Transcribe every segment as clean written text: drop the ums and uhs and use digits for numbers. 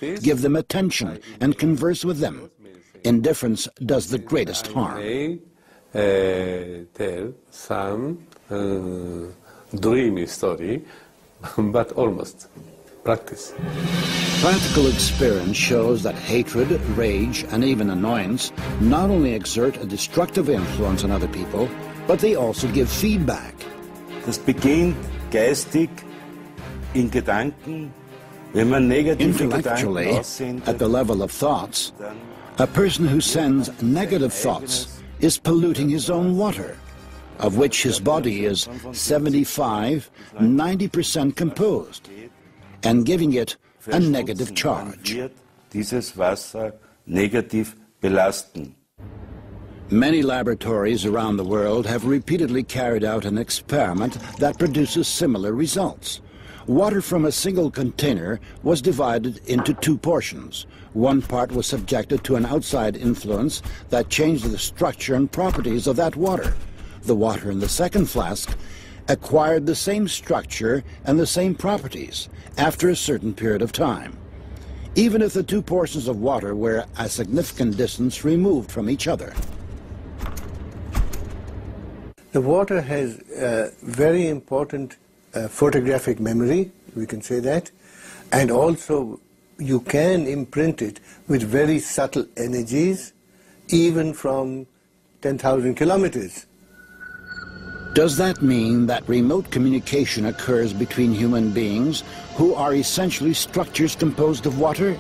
give them attention, and converse with them. Indifference does the greatest harm. Tell some dreamy story, but almost practice. Practical experience shows that hatred, rage, and even annoyance not only exert a destructive influence on other people, but they also give feedback. Das beginnt geistig in Gedanken, wenn man negative Intellectually, Gedanken aussendet, at the level of thoughts, a person who sends negative thoughts is polluting his own water, of which his body is 75–90% composed, and giving it a negative charge. Dieses Wasser negativ belasten. Many laboratories around the world have repeatedly carried out an experiment that produces similar results. Water from a single container was divided into two portions. One part was subjected to an outside influence that changed the structure and properties of that water. The water in the second flask acquired the same structure and the same properties after a certain period of time, even if the two portions of water were a significant distance removed from each other. The water has a very important photographic memory, we can say that, and also you can imprint it with very subtle energies, even from 10,000 kilometers. Does that mean that remote communication occurs between human beings who are essentially structures composed of water?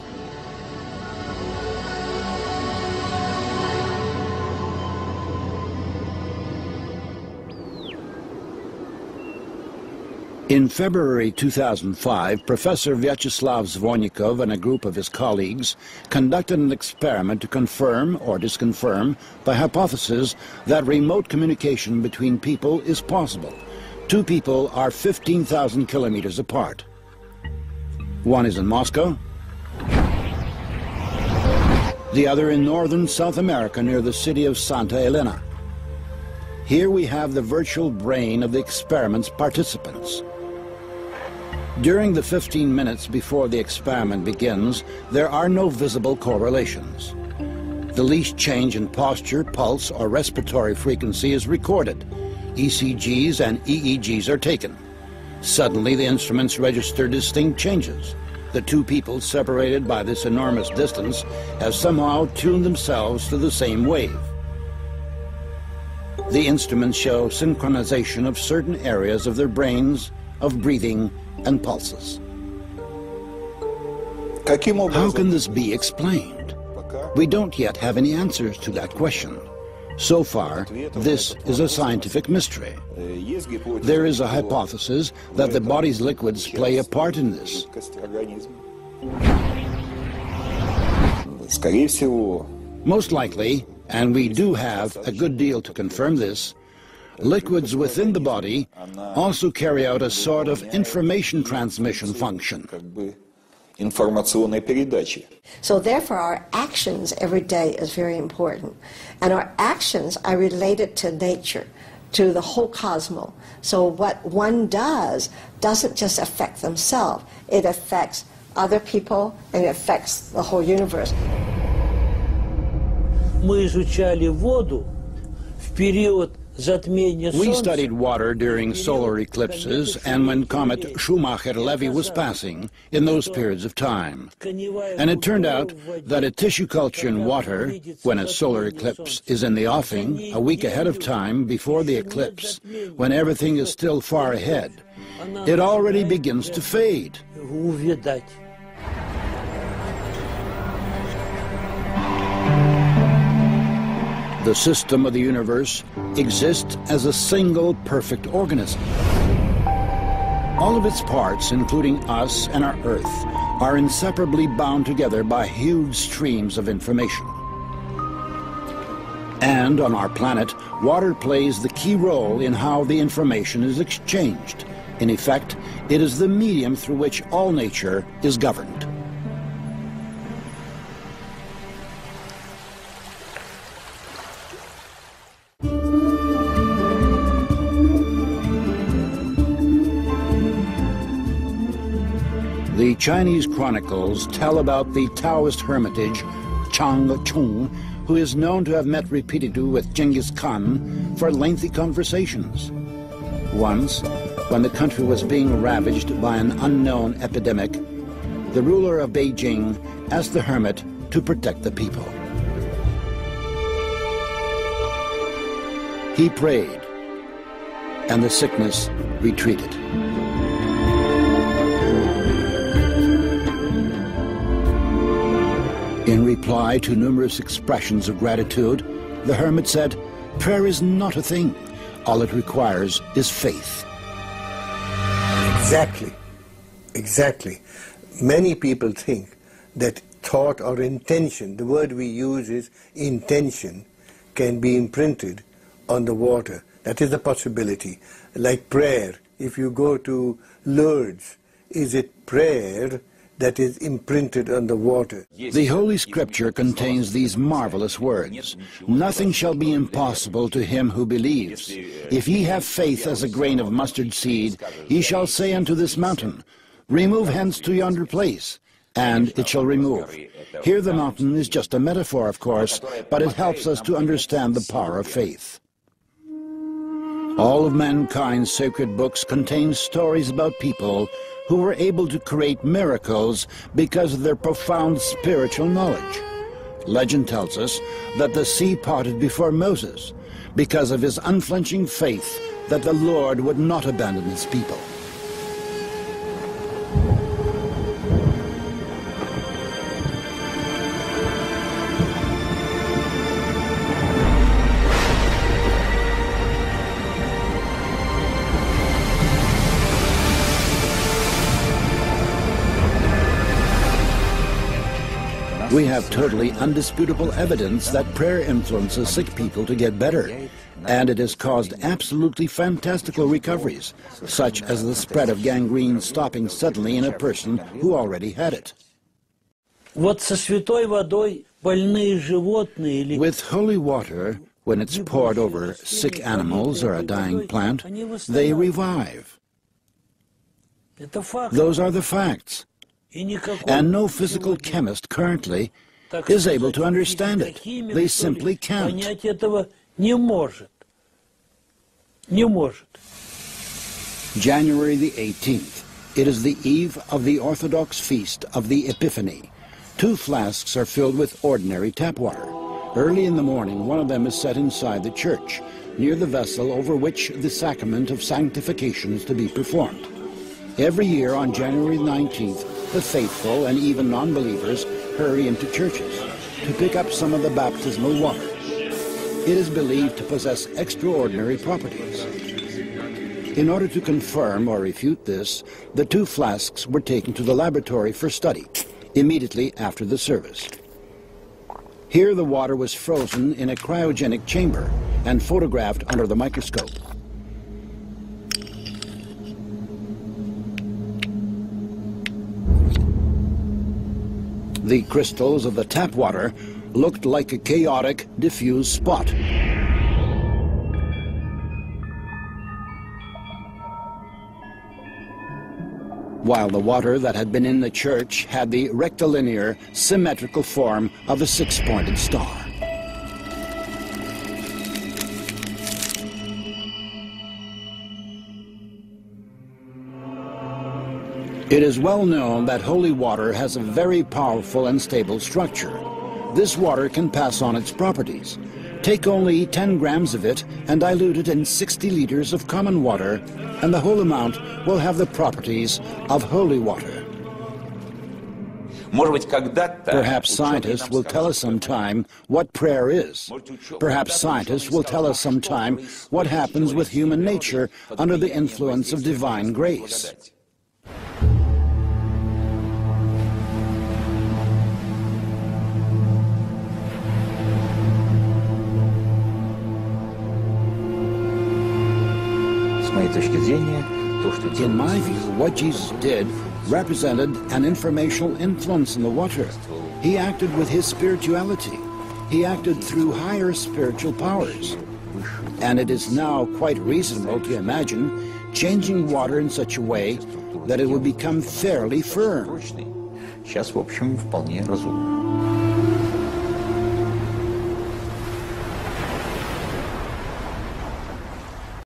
In February 2005, Professor Vyacheslav Zvornikov and a group of his colleagues conducted an experiment to confirm or disconfirm the hypothesis that remote communication between people is possible. Two people are 15,000 kilometers apart. One is in Moscow, the other in northern South America near the city of Santa Elena. Here we have the virtual brain of the experiment's participants. During the 15 minutes before the experiment begins, there are no visible correlations. The least change in posture, pulse, or respiratory frequency is recorded. ECGs and EEGs are taken. Suddenly, the instruments register distinct changes. The two people separated by this enormous distance have somehow tuned themselves to the same wave. The instruments show synchronization of certain areas of their brains, of breathing, and pulses. How can this be explained? We don't yet have any answers to that question. So far, this is a scientific mystery. There is a hypothesis that the body's liquids play a part in this. Most likely, and we do have a good deal to confirm this, liquids within the body also carry out a sort of information transmission function. So therefore our actions every day is very important. And our actions are related to nature, to the whole cosmos. So what one does doesn't just affect themselves, it affects other people and it affects the whole universe. Мы изучали воду в период затмения солнца. We studied water during solar eclipses and when comet Schumacher-Levy was passing in those periods of time. And it turned out that a tissue culture in water, when a solar eclipse is in the offing, a week ahead of time before the eclipse, when everything is still far ahead, it already begins to fade. The system of the universe exists as a single perfect organism. All of its parts, including us and our Earth, are inseparably bound together by huge streams of information. And on our planet, water plays the key role in how the information is exchanged. In effect, it is the medium through which all nature is governed. The Chinese chronicles tell about the Taoist hermitage Chang Chung, who is known to have met repeatedly with Genghis Khan for lengthy conversations. Once, when the country was being ravaged by an unknown epidemic, the ruler of Beijing asked the hermit to protect the people. He prayed, and the sickness retreated. In reply to numerous expressions of gratitude, the hermit said, "Prayer is not a thing. All it requires is faith." Exactly. Exactly. Many people think that thought or intention, the word we use is intention, can be imprinted on the water. That is a possibility. Like prayer, if you go to Lourdes, is it prayer that is imprinted on the water? The Holy Scripture contains these marvelous words: "Nothing shall be impossible to him who believes. If ye have faith as a grain of mustard seed, ye shall say unto this mountain, Remove hence to yonder place, and it shall remove." Here the mountain is just a metaphor, of course, but it helps us to understand the power of faith. All of mankind's sacred books contain stories about people who were able to create miracles because of their profound spiritual knowledge. Legend tells us that the sea parted before Moses because of his unflinching faith that the Lord would not abandon his people. We have totally undisputable evidence that prayer influences sick people to get better, and it has caused absolutely fantastical recoveries, such as the spread of gangrene stopping suddenly in a person who already had it. Вот со святой водой больные животные или... With holy water, when it's poured over sick animals or a dying plant, they revive. Это факт. Those are the facts. And no physical chemist currently is able to understand it. They simply can't. Понять этого не может. Не может. January the 18th. It is the eve of the Orthodox feast of the Epiphany. 2 flasks are filled with ordinary tap water. Early in the morning, one of them is set inside the church, near the vessel over which the sacrament of sanctification is to be performed. Every year on January 19th, the faithful and even non-believers hurry into churches to pick up some of the baptismal water. It is believed to possess extraordinary properties. In order to confirm or refute this, the 2 flasks were taken to the laboratory for study immediately after the service. Here the water was frozen in a cryogenic chamber and photographed under the microscope. The crystals of the tap water looked like a chaotic, diffuse spot. While the water that had been in the church had the rectilinear, symmetrical form of a 6-pointed star. It is well known that holy water has a very powerful and stable structure. This water can pass on its properties. Take only 10 grams of it and dilute it in 60 liters of common water, and the whole amount will have the properties of holy water. Perhaps scientists will tell us sometime what prayer is. Perhaps scientists will tell us sometime what happens with human nature under the influence of divine grace. In my view, what Jesus did represented an informational influence in the water. He acted with his spirituality. He acted through higher spiritual powers. And it is now quite reasonable to imagine changing water in such a way that it would become fairly firm. Сейчас, в общем, вполне разумно.